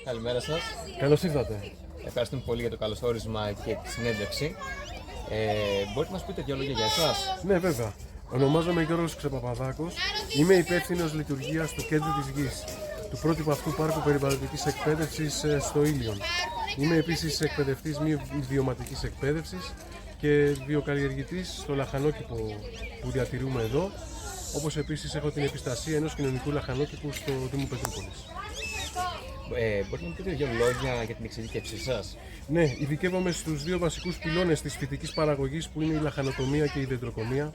Καλημέρα σας. Καλώς ήρθατε. Ευχαριστούμε πολύ για το καλωσόρισμα και τη συνέντευξη. Μπορείτε να μας πείτε δύο λόγια για εσάς? Ναι, βέβαια. Ονομάζομαι Γιώργος Ξεπαπαδάκος. Είμαι υπεύθυνος λειτουργίας στο κέντρο της γης, του πρότυπου αυτού πάρκου περιβαλλοντικής εκπαίδευσης στο Ήλιον. Είμαι επίσης εκπαιδευτής μη βιωματικής εκπαίδευσης και βιοκαλλιεργητής στο λαχανόκηπο που διατηρούμε εδώ, όπως επίσης έχω την επιστασία ενός κοινωνικού λαχανόκηπου στο Δήμο Πετρούπολης. Μπορείτε να μου πείτε δύο λόγια για την εξειδίκευσή σας? Ναι, ειδικεύομαι στους δύο βασικούς πυλώνες της φυτικής παραγωγής που είναι η λαχανοτομία και η δεντροκομεία.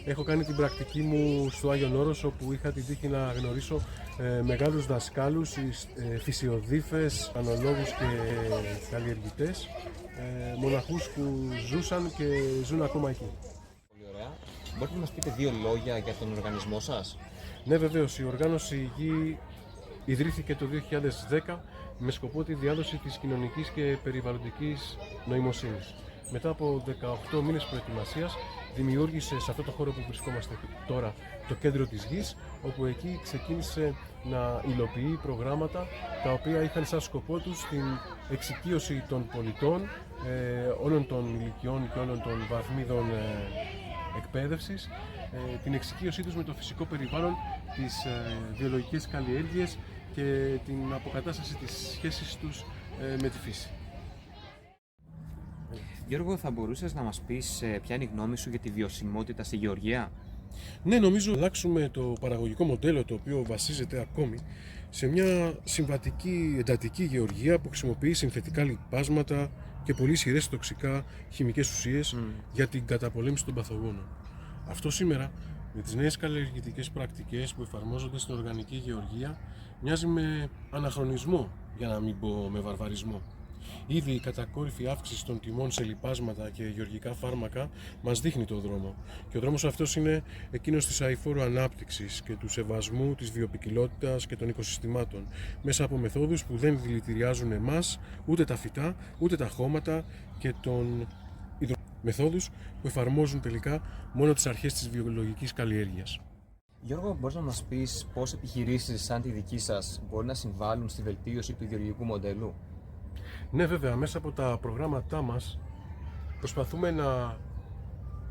Έχω κάνει την πρακτική μου στο Άγιον Όρος, όπου είχα την τύχη να γνωρίσω μεγάλους δασκάλους, φυσιοδίφες, ανολόγους και καλλιεργητές, μοναχούς που ζούσαν και ζουν ακόμα εκεί. Πολύ ωραία. Μπορείτε να μας πείτε δύο λόγια για τον οργανισμό σας? Ναι, βεβαίως, η οργάνωση Γη ιδρύθηκε το 2010 με σκοπό τη διάδοση της κοινωνικής και περιβαλλοντικής νοημοσύνης. Μετά από 18 μήνες προετοιμασίας δημιούργησε σε αυτό το χώρο που βρισκόμαστε τώρα το κέντρο της γης, όπου εκεί ξεκίνησε να υλοποιεί προγράμματα τα οποία είχαν σαν σκοπό τους την εξοικείωση των πολιτών όλων των ηλικιών και όλων των βαθμίδων εκπαίδευσης, την εξοικείωσή τους με το φυσικό περιβάλλον, τις βιολογικές καλλιέργειες και την αποκατάσταση της σχέσης τους με τη φύση. Γιώργο, θα μπορούσες να μας πεις ποια είναι η γνώμη σου για τη βιωσιμότητα στη γεωργία? Ναι, νομίζω αλλάξουμε το παραγωγικό μοντέλο, το οποίο βασίζεται ακόμη σε μια συμβατική εντατική γεωργία που χρησιμοποιεί συνθετικά λιπάσματα και πολύ ισχυρές τοξικά χημικές ουσίες για την καταπολέμηση των παθογόνων. Αυτό σήμερα, με τις νέες καλλιεργητικές πρακτικές που εφαρμόζονται στην οργανική γεωργία, μοιάζει με αναχρονισμό, για να μην πω με βαρβαρισμό. Ήδη η κατακόρυφη αύξηση των τιμών σε λιπάσματα και γεωργικά φάρμακα μας δείχνει το δρόμο. Και ο δρόμος αυτός είναι εκείνος της αειφόρου ανάπτυξης και του σεβασμού της βιοποικιλότητας και των οικοσυστημάτων, μέσα από μεθόδους που δεν δηλητηριάζουν εμάς, ούτε τα φυτά, ούτε τα χώματα και τον μεθόδους που εφαρμόζουν τελικά μόνο τις αρχές της βιολογικής καλλιέργειας. Γιώργο, μπορείς να μας πεις πώς επιχειρήσεις σαν τη δική σας μπορεί να συμβάλλουν στη βελτίωση του γεωργικού μοντέλου? Ναι, βέβαια, μέσα από τα προγράμματά μας προσπαθούμε να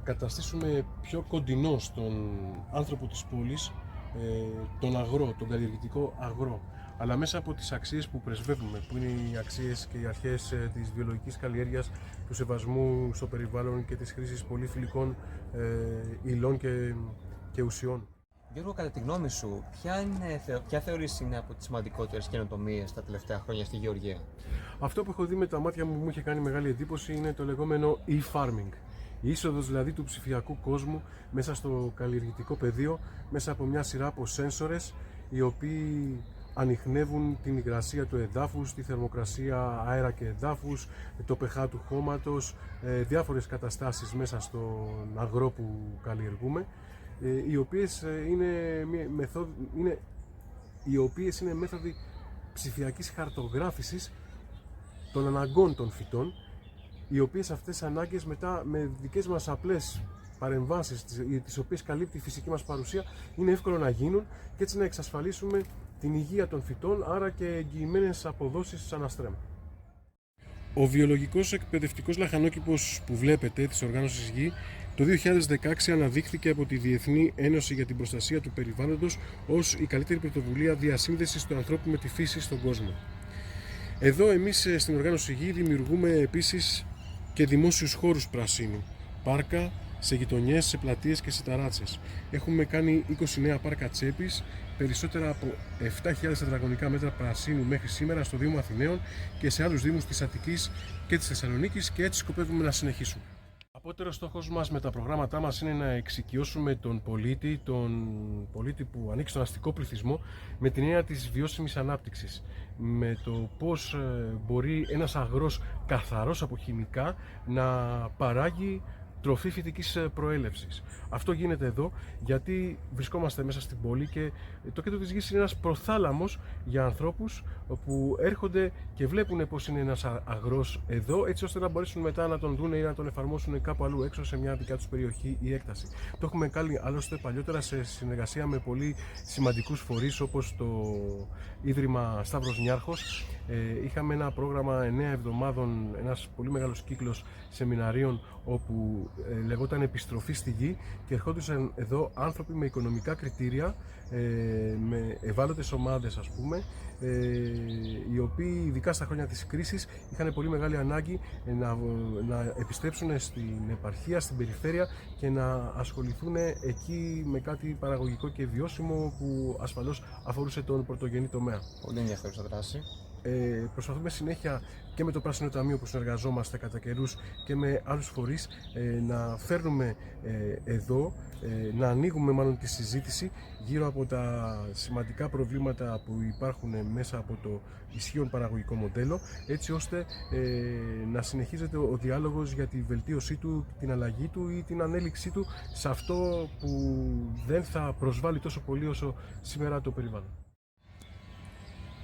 καταστήσουμε πιο κοντινό στον άνθρωπο της πόλης τον αγρό, τον καλλιεργητικό αγρό, αλλά μέσα από τις αξίες που πρεσβεύουμε, που είναι οι αξίες και οι αρχές της βιολογικής καλλιέργειας, του σεβασμού στο περιβάλλον και της χρήσης πολύ φιλικών υλών και ουσιών. Γιώργο, κατά τη γνώμη σου, ποια θεωρείς είναι από τις σημαντικότερες καινοτομίες τα τελευταία χρόνια στη γεωργία? Αυτό που έχω δει με τα μάτια μου που μου είχε κάνει μεγάλη εντύπωση είναι το λεγόμενο e-farming. Η είσοδος δηλαδή του ψηφιακού κόσμου μέσα στο καλλιεργητικό πεδίο, μέσα από μια σειρά από σένσορες οι οποίοι ανιχνεύουν την υγρασία του εδάφους, τη θερμοκρασία αέρα και εδάφους, το pH του χώματος, διάφορες καταστάσεις μέσα στον αγρό που καλλιεργούμε, οι οποίες είναι μέθοδοι ψηφιακής χαρτογράφησης των αναγκών των φυτών, οι οποίες αυτές ανάγκες μετά με δικές μας απλές παρεμβάσεις, τις οποίες καλύπτει η φυσική μας παρουσία, είναι εύκολο να γίνουν και έτσι να εξασφαλίσουμε την υγεία των φυτών, άρα και εγγυημένες αποδόσεις αναστρέμ. Ο βιολογικός εκπαιδευτικός λαχανόκηπος που βλέπετε της οργάνωσης Γη το 2016 αναδείχθηκε από τη Διεθνή Ένωση για την Προστασία του Περιβάλλοντος ως η καλύτερη πρωτοβουλία διασύνδεσης του ανθρώπου με τη φύση στον κόσμο. Εδώ εμείς στην οργάνωση Γη δημιουργούμε επίσης και δημόσιους χώρους πρασίνου, πάρκα σε γειτονιές, σε πλατείες και σε ταράτσες. Έχουμε κάνει 20 νέα πάρκα τσέπης, περισσότερα από 7.000 τετραγωνικά μέτρα πρασίνου μέχρι σήμερα στο Δήμο Αθηναίων και σε άλλους δήμους της Αττικής και της Θεσσαλονίκης, και έτσι σκοπεύουμε να συνεχίσουμε. Απότερος στόχος μας με τα προγράμματά μας είναι να εξοικειώσουμε τον πολίτη που ανήκει στον αστικό πληθυσμό με την έννοια της βιώσιμης ανάπτυξης, με το πώς μπορεί ένας αγρός καθαρός από χημικά να παράγει τροφή φυτικής προέλευσης. Αυτό γίνεται εδώ γιατί βρισκόμαστε μέσα στην πόλη και το κέντρο της γης είναι ένας προθάλαμος για ανθρώπους που έρχονται και βλέπουν πώς είναι ένας αγρός εδώ, έτσι ώστε να μπορέσουν μετά να τον δουν ή να τον εφαρμόσουν κάπου αλλού έξω σε μια δικιά τους περιοχή ή έκταση. Το έχουμε κάνει άλλωστε παλιότερα σε συνεργασία με πολύ σημαντικούς φορείς όπως το Ίδρυμα Σταύρος Νιάρχος, Είχαμε ένα πρόγραμμα 9 εβδομάδων, ένας πολύ μεγάλος κύκλος σεμιναρίων όπου λεγόταν «Επιστροφή στη γη» και ερχόντουσαν εδώ άνθρωποι με οικονομικά κριτήρια, με ευάλωτες ομάδες ας πούμε, οι οποίοι ειδικά στα χρόνια της κρίσης είχαν πολύ μεγάλη ανάγκη να επιστρέψουν στην επαρχία, στην περιφέρεια και να ασχοληθούν εκεί με κάτι παραγωγικό και βιώσιμο που ασφαλώς αφορούσε τον πρωτογενή τομέα. Πολύ ενδιαφέρουσα δράση. Προσπαθούμε συνέχεια και με το Πράσινο Ταμείο που συνεργαζόμαστε κατά καιρούς και με άλλους φορείς να φέρνουμε εδώ, να ανοίγουμε μάλλον τη συζήτηση γύρω από τα σημαντικά προβλήματα που υπάρχουν μέσα από το ισχύον παραγωγικό μοντέλο, έτσι ώστε να συνεχίζεται ο διάλογος για τη βελτίωσή του, την αλλαγή του ή την ανέλυξή του σε αυτό που δεν θα προσβάλλει τόσο πολύ όσο σήμερα το περιβάλλον.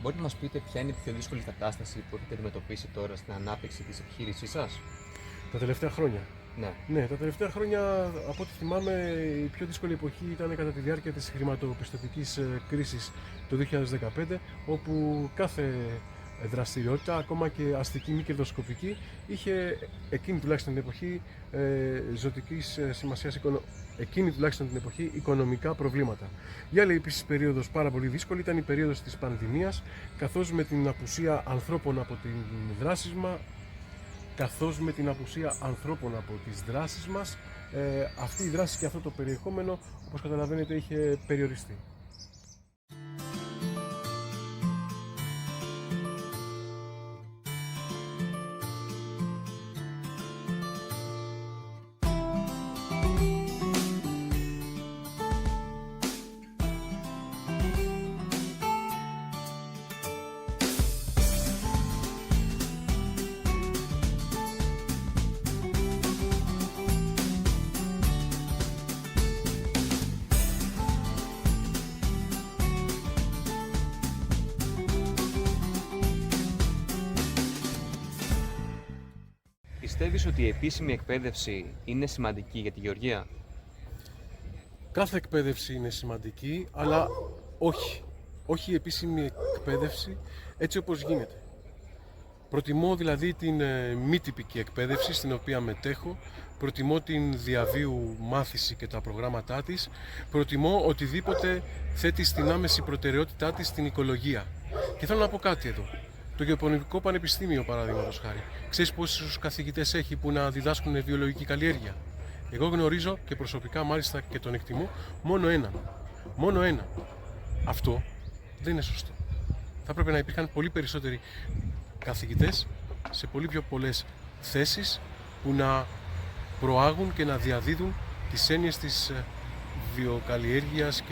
Μπορείτε να μας πείτε ποια είναι η πιο δύσκολη κατάσταση που έχετε αντιμετωπίσει τώρα στην ανάπτυξη της επιχείρησής σας? Τα τελευταία χρόνια. Ναι. Τα τελευταία χρόνια, από ό,τι θυμάμαι, η πιο δύσκολη εποχή ήταν κατά τη διάρκεια της χρηματοπιστωτικής κρίσης το 2015, όπου κάθε δραστηριότητα, ακόμα και αστική μη κερδοσκοπική, είχε εκείνη τουλάχιστον την εποχή ζωτικής σημασίας, εκείνη τουλάχιστον την εποχή οικονομικά προβλήματα. Η άλλη επίσης περίοδος πάρα πολύ δύσκολη ήταν η περίοδος της πανδημίας, καθώς με την απουσία ανθρώπων από τις δράσεις μας, αυτή η δράση και αυτό το περιεχόμενο, όπως καταλαβαίνετε, είχε περιοριστεί. Πιστεύεις ότι η επίσημη εκπαίδευση είναι σημαντική για τη γεωργία? Κάθε εκπαίδευση είναι σημαντική, αλλά όχι η επίσημη εκπαίδευση έτσι όπως γίνεται. Προτιμώ δηλαδή την μη τυπική εκπαίδευση στην οποία μετέχω, προτιμώ την διαβίου μάθηση και τα προγράμματά της, προτιμώ οτιδήποτε θέτει στην άμεση προτεραιότητά της την οικολογία. Και θέλω να πω κάτι εδώ. Το Γεωπονικό Πανεπιστήμιο, παραδείγματος χάρη, ξέρεις πόσους καθηγητές έχει που να διδάσκουν βιολογική καλλιέργεια? Εγώ γνωρίζω και προσωπικά μάλιστα και τον εκτιμώ μόνο έναν. Αυτό δεν είναι σωστό. Θα πρέπει να υπήρχαν πολύ περισσότεροι καθηγητές σε πολύ πιο πολλές θέσεις που να προάγουν και να διαδίδουν τις έννοιες της βιοκαλλιέργειας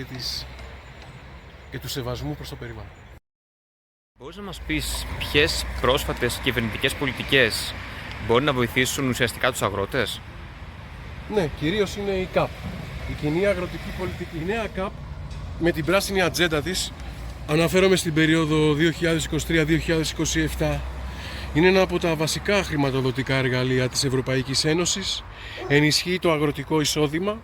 και του σεβασμού προς το περιβάλλον. Μπορείς να μας πεις ποιες πρόσφατες κυβερνητικές πολιτικές μπορεί να βοηθήσουν ουσιαστικά τους αγρότες? Ναι, κυρίως είναι η ΚΑΠ, η Κοινή Αγροτική Πολιτική. Η νέα ΚΑΠ με την πράσινη ατζέντα της, αναφέρομαι στην περίοδο 2023-2027, είναι ένα από τα βασικά χρηματοδοτικά εργαλεία της Ευρωπαϊκής Ένωσης, ενισχύει το αγροτικό εισόδημα,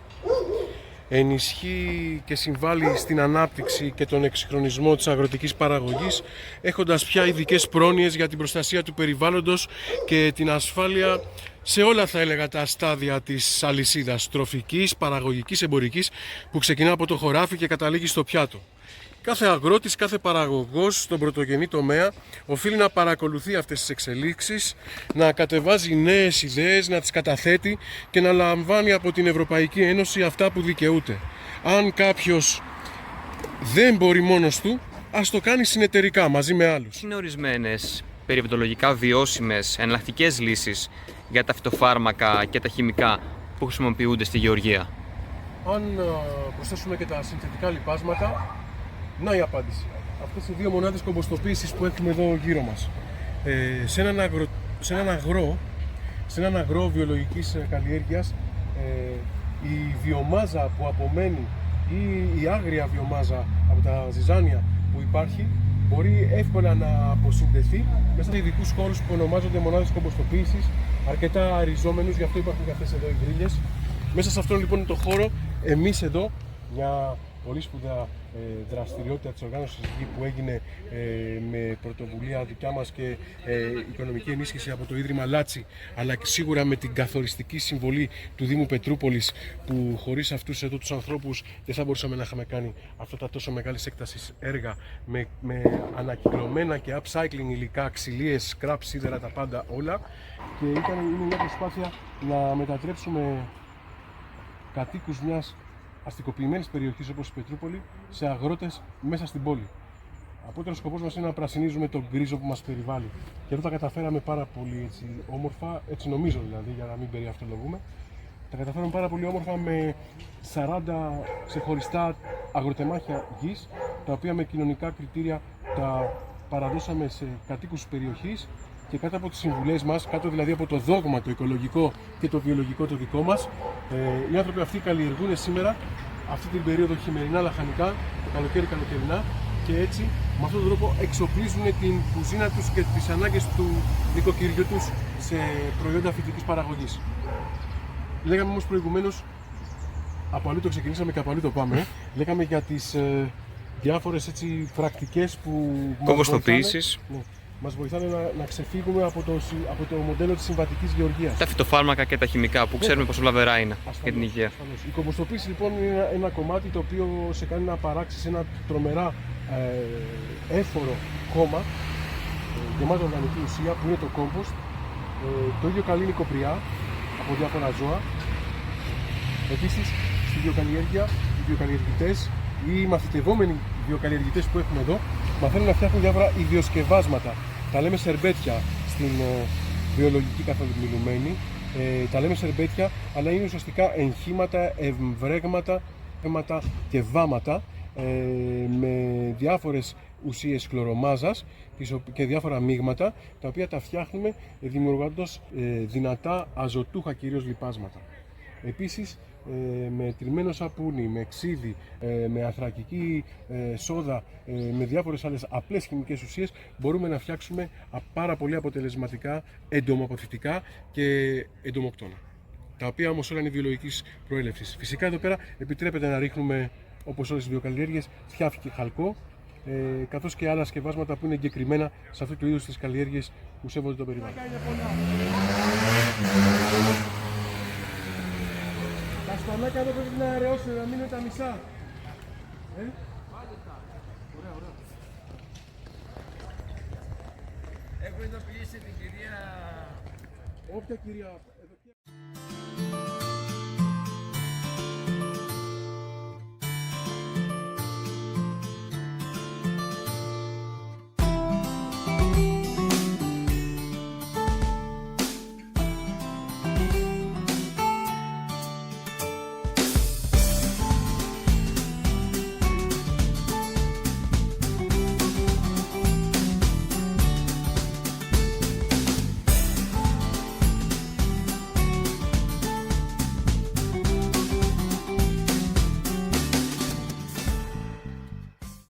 ενισχύει και συμβάλλει στην ανάπτυξη και τον εξυγχρονισμό της αγροτικής παραγωγής, έχοντας πια ειδικές πρόνοιες για την προστασία του περιβάλλοντος και την ασφάλεια σε όλα, θα έλεγα, τα στάδια της αλυσίδας τροφικής, παραγωγικής, εμπορικής, που ξεκινά από το χωράφι και καταλήγει στο πιάτο. Κάθε αγρότης, κάθε παραγωγός στον πρωτογενή τομέα οφείλει να παρακολουθεί αυτές τις εξελίξεις, να κατεβάζει νέες ιδέες, να τις καταθέτει και να λαμβάνει από την Ευρωπαϊκή Ένωση αυτά που δικαιούται. Αν κάποιος δεν μπορεί μόνος του, ας το κάνει συνεταιρικά μαζί με άλλους. Είναι ορισμένες περιβαλλοντολογικά βιώσιμες εναλλακτικές λύσεις για τα φυτοφάρμακα και τα χημικά που χρησιμοποιούνται στη γεωργία? Αν προσθέσουμε και τα συνθετικά λιπάσματα, να η απάντηση. Αυτές οι δύο μονάδες κομποστοποίησης που έχουμε εδώ γύρω μας. Σε έναν αγρό βιολογικής καλλιέργειας, η βιομάζα που απομένει ή η άγρια βιομάζα από τα ζυζάνια που υπάρχει μπορεί εύκολα να αποσυνδεθεί μέσα σε ειδικούς χώρους που ονομάζονται μονάδες κομποστοποίησης, αρκετά αριζόμενους, γι' αυτό υπάρχουν και αυτές εδώ οι γκρίλιες. Μέσα σε αυτόν λοιπόν το χώρο, εμείς εδώ, μια πολύ σπουδαία δραστηριότητα της οργάνωσης ΓΙ που έγινε με πρωτοβουλία δικιά μας και οικονομική ενίσχυση από το Ίδρυμα Λάτσι, αλλά και σίγουρα με την καθοριστική συμβολή του Δήμου Πετρούπολης, που χωρίς αυτούς εδώ τους ανθρώπους δεν θα μπορούσαμε να είχαμε κάνει αυτά τα τόσο μεγάλης έκτασης έργα με ανακυκλωμένα και upcycling υλικά, ξυλίες, scrap, σίδερα, τα πάντα όλα. Και είναι μια προσπάθεια να μετατρέψουμε κατοίκους μιας αστικοποιημένης περιοχής όπως η Πετρούπολη σε αγρότες μέσα στην πόλη. Απότερος σκοπός μας είναι να πρασινίζουμε τον γκρίζο που μας περιβάλλει. Και εδώ τα καταφέραμε πάρα πολύ έτσι, όμορφα, έτσι νομίζω δηλαδή, για να μην περιαυτολογούμε. Τα καταφέραμε πάρα πολύ όμορφα με 40 ξεχωριστά αγροτεμάχια γης, τα οποία με κοινωνικά κριτήρια τα παραδώσαμε σε κατοίκους της περιοχής και κάτω από τις συμβουλές μας, κάτω δηλαδή από το δόγμα το οικολογικό και το βιολογικό το δικό μας, οι άνθρωποι αυτοί καλλιεργούν σήμερα αυτή την περίοδο χειμερινά λαχανικά, το καλοκαίρι καλοκαιρινά, και έτσι με αυτόν τον τρόπο εξοπλίζουν την κουζίνα τους και τις ανάγκες του νοικοκυριού τους σε προϊόντα φυτικής παραγωγής. Λέγαμε όμως προηγουμένως, από αλλού το ξεκινήσαμε και από αλλού το πάμε, λέγαμε για τις διάφορες έτσι, πρακτικές που μας βοηθάνε να ξεφύγουμε από το μοντέλο της συμβατικής γεωργίας. Τα φυτοφάρμακα και τα χημικά που ξέρουμε πόσο βλαβερά είναι για την υγεία. Ασφαλώς. Η κομποστοποίηση λοιπόν είναι ένα κομμάτι το οποίο σε κάνει να παράξεις ένα τρομερά έφορο κόμμα γεμάτο οργανική ουσία που είναι το κόμποστ. Το ίδιο καλή νοικοπριά από διάφορα ζώα. Επίσης στη βιοκαλλιέργεια, οι βιοκαλλιεργητές ή οι μαθητευόμενοι βιοκαλλιεργητές που έχουμε εδώ μαθαίνουν να φτιάχνουν διάφορα ιδιοσκευάσματα. Τα λέμε σερμπέτια στην βιολογική καθολικμιλουμένη. Τα λέμε σερμπέτια, αλλά είναι ουσιαστικά εγχήματα, εμβρέγματα και βάματα με διάφορες ουσίες χλωρομάζας και διάφορα μείγματα, τα οποία τα φτιάχνουμε δημιουργώντας δυνατά αζωτούχα κυρίως λιπάσματα. Επίσης με τριμμένο σαπούνι, με ξύδι, με ανθρακική σόδα, με διάφορες άλλες απλές χημικές ουσίες μπορούμε να φτιάξουμε πάρα πολύ αποτελεσματικά εντομοποθητικά και εντομοκτώνα, τα οποία όμως όλα είναι βιολογικής προέλευσης. Φυσικά εδώ πέρα επιτρέπεται να ρίχνουμε, όπως όλες τις βιοκαλλιέργειες, θιάφι και χαλκό, καθώς και άλλα σκευάσματα που είναι εγκεκριμένα σε αυτού του είδους τις καλλιέργειες που σέβονται το περιβάλλον. Τα σπανάκια εδώ πρέπει να αραιώσουν, να μείνουν τα μισά. Ωραία, ωραία. Έχω ειδοποιήσει την κυρία... Όποια κυρία...